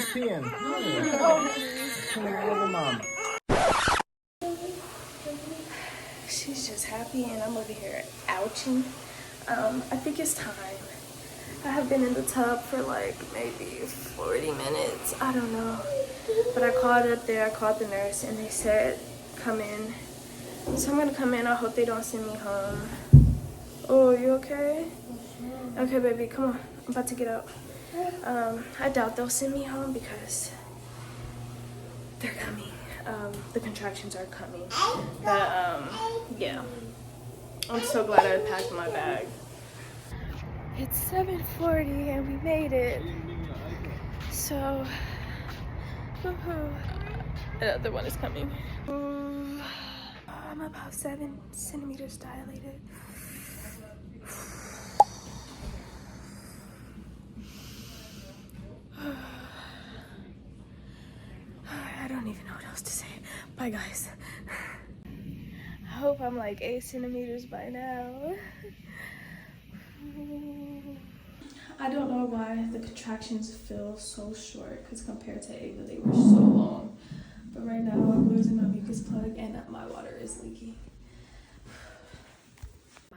peeing. Come here, little mom. She's just happy and I'm over here ouching. I think it's time. I have been in the tub for like maybe 40 minutes. I don't know. But I called up there, I called the nurse and they said come in. So I'm gonna come in. I hope they don't send me home. Oh, you okay? Okay, baby, come on. I'm about to get out. I doubt they'll send me home because they're coming. The contractions are coming. But, yeah. I'm so glad I packed my bag. It's 7:40 and we made it. So, woohoo. The other one is coming. Ooh, I'm about 7 centimeters dilated. I don't even know what else to say. Bye, guys. I hope I'm like 8 centimeters by now. I don't know why the contractions feel so short because compared to Ava, they were so long. But right now, I'm losing my mucus plug and my water is leaking.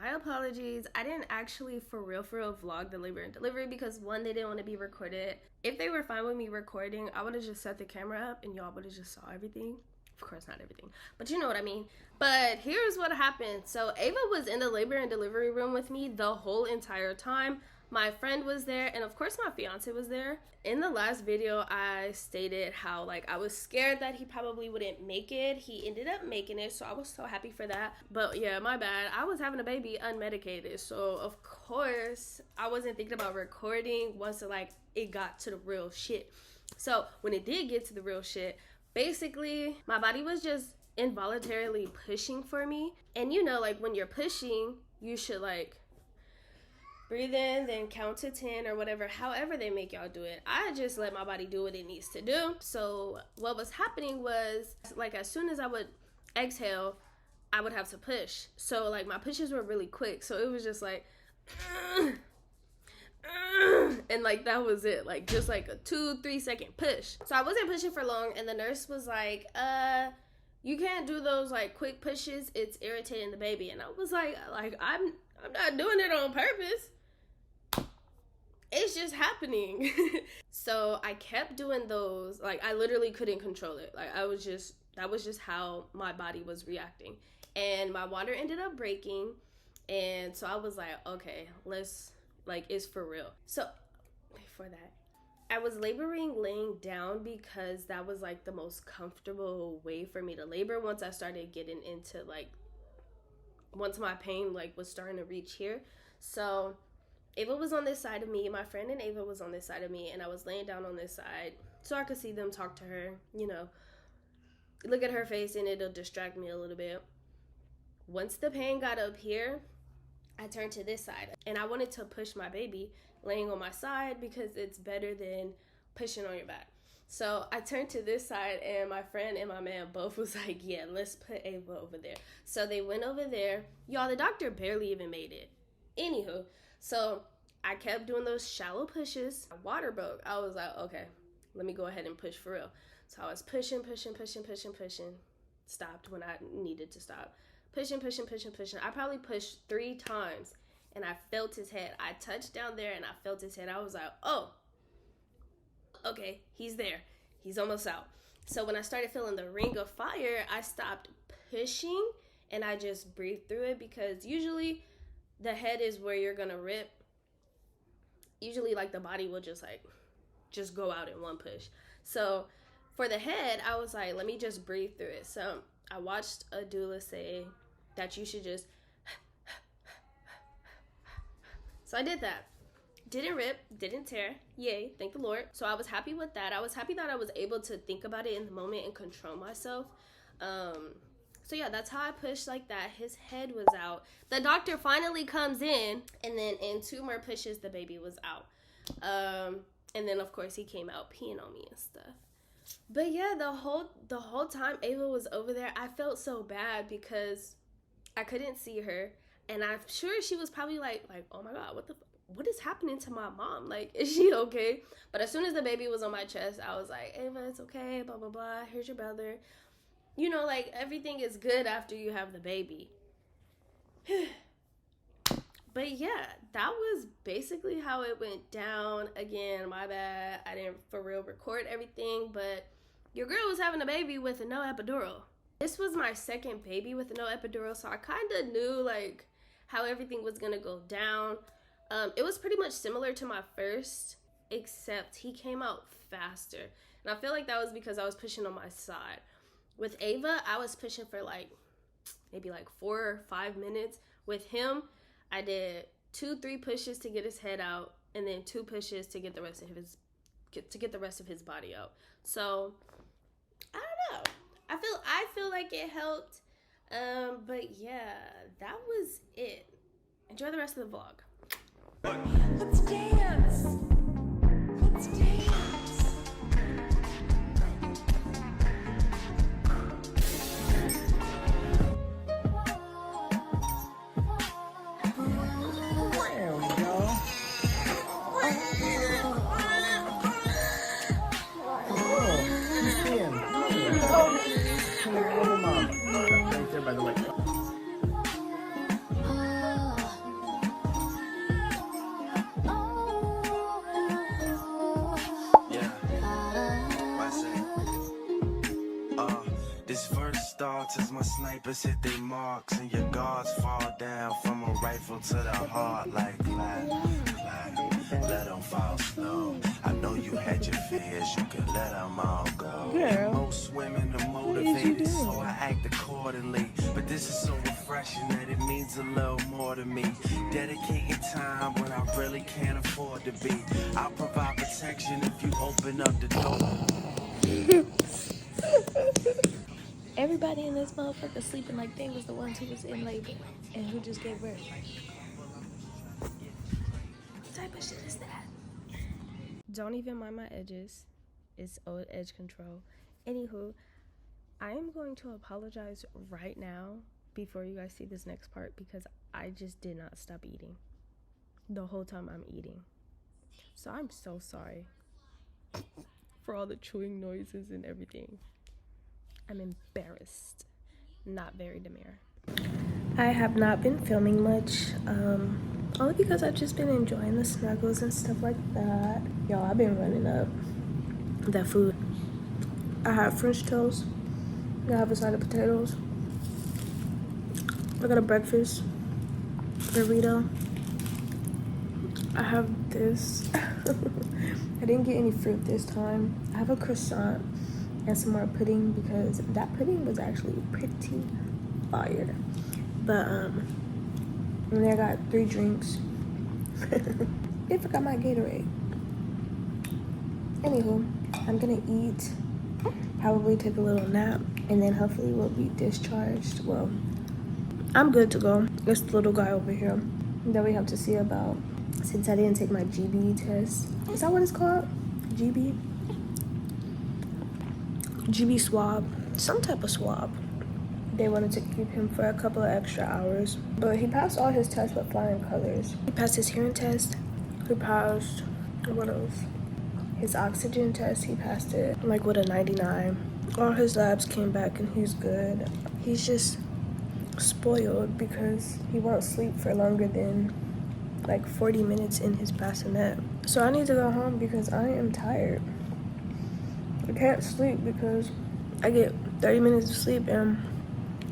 My apologies. I didn't actually for real vlog the labor and delivery because one, they didn't want to be recorded. If they were fine with me recording, I would have just set the camera up and y'all would have just saw everything. Of course, not everything, but you know what I mean. But here's what happened. So Ava was in the labor and delivery room with me the whole entire time. My friend was there, and of course my fiance was there. In the last video, I stated how like I was scared that he probably wouldn't make it. He ended up making it, so I was so happy for that. But yeah, my bad. I was having a baby unmedicated, so of course I wasn't thinking about recording once it got to the real shit. So when it did get to the real shit, basically my body was just involuntarily pushing for me. And you know, like when you're pushing, you should like breathe in, then count to 10 or whatever, however they make y'all do it. I just let my body do what it needs to do. So what was happening was, like, as soon as I would exhale, I would have to push. So, like, my pushes were really quick. So it was just like, and like that was it. Like, just like a 2-3 second push. So I wasn't pushing for long, and the nurse was like, you can't do those like quick pushes. It's irritating the baby. And I was like I'm not doing it on purpose. It's just happening. So I kept doing those. Like, I literally couldn't control it. Like, that was just how my body was reacting. And my water ended up breaking. And so I was like, okay, it's for real. So before that, I was laboring laying down because that was like the most comfortable way for me to labor once I started getting into once my pain was starting to reach here. So Ava was on this side of me, my friend and Ava was on this side of me, and I was laying down on this side so I could see them, talk to her, look at her face, and it'll distract me a little bit. Once the pain got up here, I turned to this side, and I wanted to push my baby laying on my side because it's better than pushing on your back. So I turned to this side, and my friend and my man both was like, yeah, let's put Ava over there. So they went over there. Y'all, the doctor barely even made it. Anywho, so I kept doing those shallow pushes. My water broke. I was like, okay, let me go ahead and push for real. So I was pushing. Stopped when I needed to stop. Pushing. I probably pushed 3 times, and I felt his head. I touched down there, and I felt his head. I was like, oh, okay, he's there. He's almost out. So when I started feeling the ring of fire, I stopped pushing, and I just breathed through it because usually the head is where you're gonna rip. Usually the body will just go out in one push. So for the head, I was like, let me just breathe through it. So I watched a doula say that you should just so I did that. Didn't rip, didn't tear. Yay, thank the Lord. So I was happy with that. I was happy that I was able to think about it in the moment and control myself. So yeah, that's how I pushed like that. His head was out. The doctor finally comes in, and then in 2 more pushes, the baby was out. And then of course he came out peeing on me and stuff. But yeah, the whole time Ava was over there, I felt so bad because I couldn't see her, and I'm sure she was probably like, oh my God, what the fuck? what is happening to my mom? Like, is she okay? But as soon as the baby was on my chest, I was like, Ava, it's okay, blah, blah, blah. Here's your brother. You know, like, everything is good after you have the baby. But yeah, that was basically how it went down. Again, my bad. I didn't for real record everything, but your girl was having a baby with no epidural. This was my second baby with no epidural, so I kind of knew, like, how everything was going to go down. It was pretty much similar to my first, except he came out faster. And I feel like that was because I was pushing on my side. With Ava, I was pushing for like maybe like 4 or 5 minutes. With him, I did 2-3 pushes to get his head out, and then 2 pushes to get the rest of his body out. So I don't know. I feel like it helped. But yeah, that was it. Enjoy the rest of the vlog. Let's dance. Let's dance. Right there by the way. This verse starts as my snipers hit their marks and your guards fall down from a rifle to the heart like clap, clap, let them fall slow. I know you had your fears, you can let them all go. Girl. Most women are motivated, so I act accordingly. But this is so refreshing that it means a little more to me. Dedicating time when I really can't afford to be. I'll provide protection if you open up the door. Everybody in this motherfucker sleeping like they was the ones who was in labor and who just gave birth. What type of shit is that? Don't even mind my edges. It's old edge control. Anywho, I am going to apologize right now before you guys see this next part because I just did not stop eating the whole time I'm eating. So I'm so sorry for all the chewing noises and everything. I'm embarrassed, not very demure. I have not been filming much, only because I've just been enjoying the snuggles and stuff like that. Y'all, I've been running up that food. I have French toast, I have a side of potatoes, I got a breakfast burrito, I have this, I didn't get any fruit this time, I have a croissant, and some more pudding because that pudding was actually pretty fire. But and then I got 3 drinks. I forgot my Gatorade. Anywho, I'm gonna eat, probably take a little nap, and then hopefully we'll be discharged. Well, I'm good to go. It's the little guy over here that we have to see about since I didn't take my GB test. Is that what it's called? GB? GB swab, some type of swab. They wanted to keep him for a couple of extra hours, but he passed all his tests with flying colors. He passed his hearing test, he passed, what else? His oxygen test, he passed it like with a 99. All his labs came back and he's good. He's just spoiled because he won't sleep for longer than like 40 minutes in his bassinet. So I need to go home because I am tired. I can't sleep because I get 30 minutes of sleep and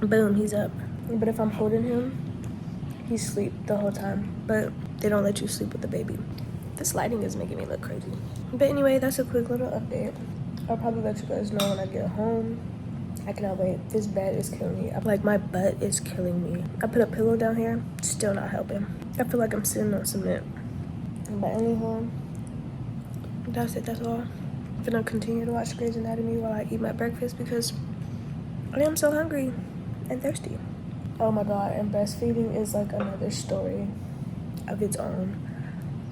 boom, he's up. But if I'm holding him, he's asleep the whole time. But they don't let you sleep with the baby. This lighting is making me look crazy. But anyway, that's a quick little update. I'll probably let you guys know when I get home. I cannot wait. This bed is killing me. Like, my butt is killing me. I put a pillow down here, still not helping. I feel like I'm sitting on cement. But anyhow, that's it, that's all. I'm gonna continue to watch Grey's Anatomy while I eat my breakfast because I am so hungry and thirsty. Oh my god, and breastfeeding is like another story of its own.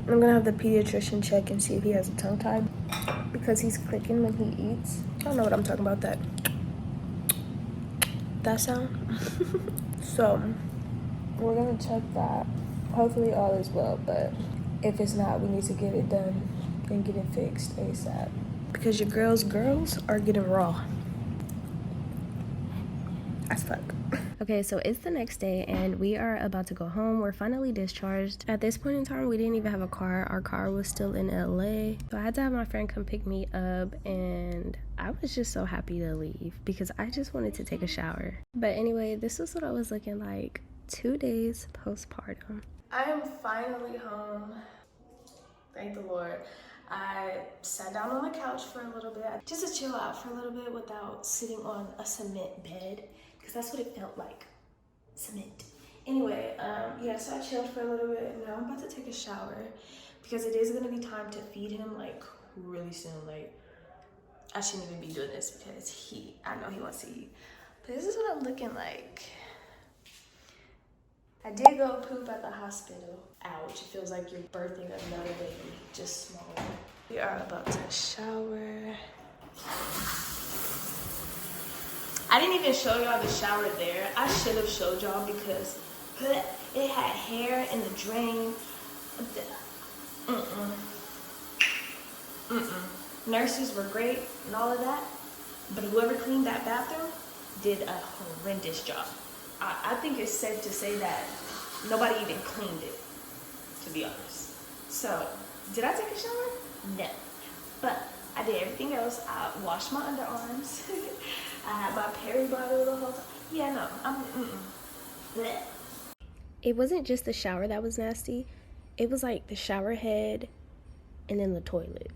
I'm gonna have the pediatrician check and see if he has a tongue tie because he's clicking when he eats. I don't know what I'm talking about, that sound. So we're gonna check that. Hopefully all is well, but If it's not, we need to get it done and get it fixed ASAP. Because your girls are getting raw as fuck. Okay, so it's the next day and we are about to go home. We're finally discharged. At this point in time, we didn't even have a car. Our car was still in LA. So I had to have my friend come pick me up, and I was just so happy to leave because I just wanted to take a shower. But anyway, this is what I was looking like 2 days postpartum. I am finally home. Thank the Lord. I sat down on the couch for a little bit, just to chill out for a little bit without sitting on a cement bed, because that's what it felt like, cement. Anyway, yeah, so I chilled for a little bit, and now I'm about to take a shower, because it is gonna be time to feed him, like, really soon. Like, I shouldn't even be doing this, because I know he wants to eat. But this is what I'm looking like. I did go poop at the hospital. Ouch, it feels like you're birthing another baby, just smaller. We are about to shower. I didn't even show y'all the shower there. I should have showed y'all because it had hair in the drain. Nurses were great and all of that, but whoever cleaned that bathroom did a horrendous job. I think it's safe to say that nobody even cleaned it, to be honest. So, did I take a shower? No. But I did everything else. I washed my underarms. I had my Perry bottle the whole time. Yeah, no, Blech. It wasn't just the shower that was nasty. It was like the shower head and then the toilet.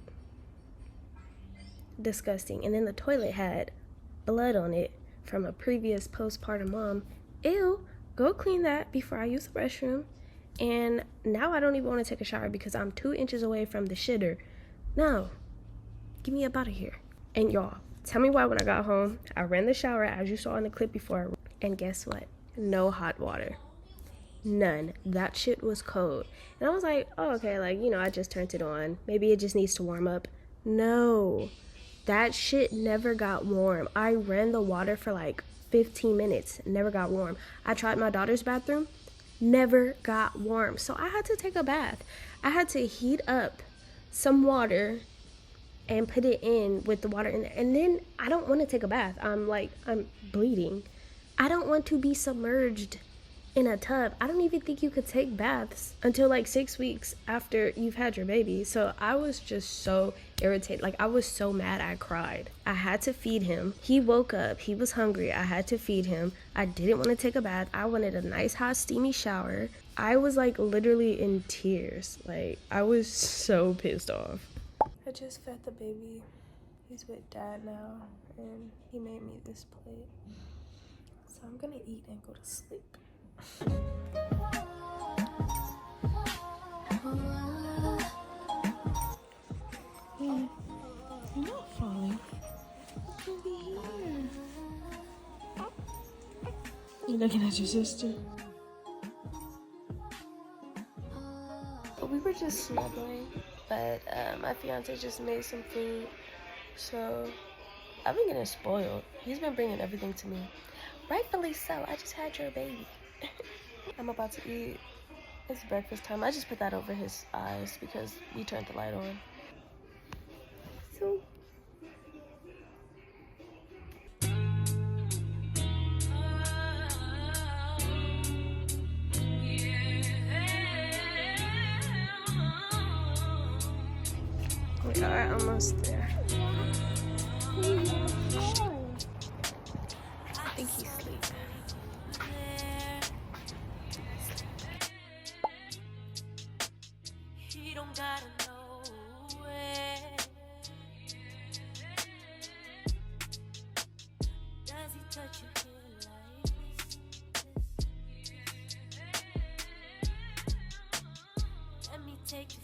Disgusting. And then the toilet had blood on it from a previous postpartum mom. Ew, go clean that before I use the restroom. And now I don't even want to take a shower because I'm 2 inches away from the shitter. No, get me up out of here. And y'all, tell me why when I got home, I ran the shower as you saw in the clip before, and guess what? No hot water. None. That shit was cold. And I was like, oh, okay, like, you know, I just turned it on. Maybe it just needs to warm up. No, that shit never got warm. I ran the water for like 15 minutes, never got warm. I tried my daughter's bathroom, never got warm. So I had to take a bath. I had to heat up some water and put it in with the water in there. And then I don't want to take a bath. I'm bleeding. I don't want to be submerged in a tub. I don't even think you could take baths until like 6 weeks after you've had your baby. So I was just so irritated. Like, I was so mad I cried. I had to feed him. He woke up. He was hungry. I had to feed him. I didn't want to take a bath. I wanted a nice hot steamy shower. I was like literally in tears. Like, I was so pissed off. I just fed the baby. He's with dad now, and he made me this plate. So I'm gonna eat and go to sleep. You're not falling. Over here. You're looking at your sister. We were just snuggling, but my fiance just made some food, so I've been getting spoiled. He's been bringing everything to me. Rightfully so. I just had your baby. I'm about to eat. It's breakfast time. I just put that over his eyes because we turned the light on. So we are almost there. I think he's sleeping. He don't gotta know it. Does he touch your hair like this? Let me take you